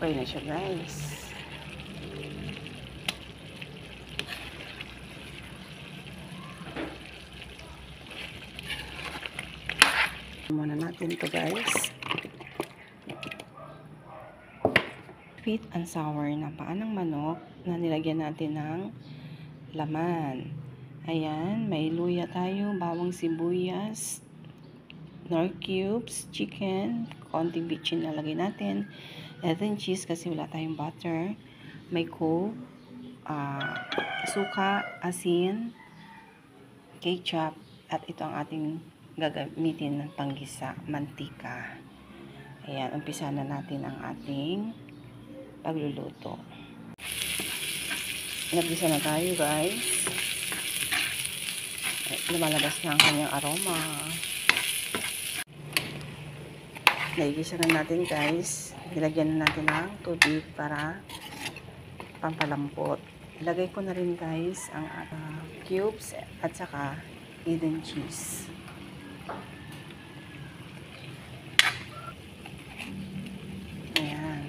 Okay na siya, guys. Muna natin to, guys. Sweet and sour na paa ng manok na nilagyan natin ng laman. Ayan, may luya tayo, bawang sibuyas, nor cubes, chicken, konting bitchin na lagay natin, and then cheese kasi wala tayong butter, may coke, suka, asin, ketchup, at ito ang ating gagamitin ng panggisa, mantika. Ayan, umpisa na natin ang ating pagluluto. Nagisa na tayo, guys. Lumalabas na ang kanyang aroma. Naigisa na natin, guys. Nilagyan na natin ng tubig para pampalambot. Ilagay ko na rin, guys, ang cubes at saka Eden cheese. Ayan.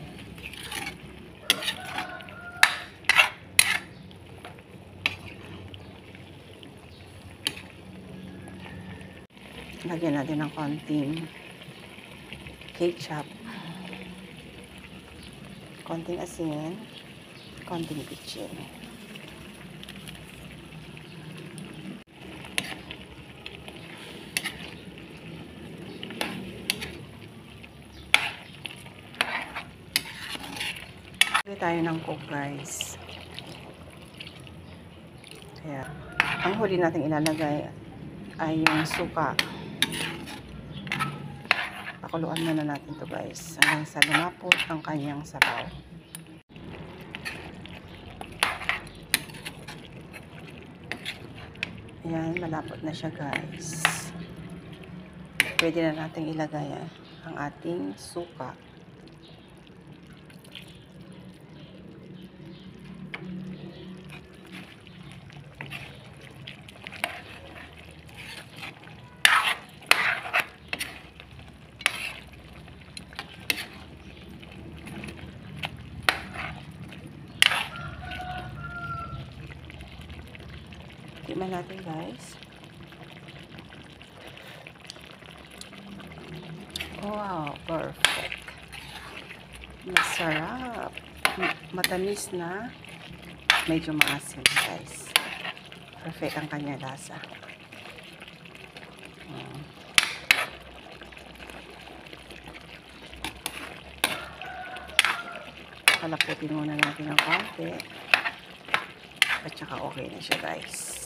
Lagyan natin ng konting ketchup, konting asin, konting bitchin. Lagay tayo ng coke, guys. Kaya, ang huli natin ilalagay ay yung suka. Pakuluan muna natin to, guys, hanggang sa lumapot ang kanyang sabaw. Ayan, malapot na siya, guys. Pwede na natin ilagay ang ating suka. Tikman natin, guys. Wow, perfect. Masarap. Matamis na. Medyo maasim, guys. Perfect ang kanya lasa. Palaputin muna natin ng konti. At saka okay na siya, guys.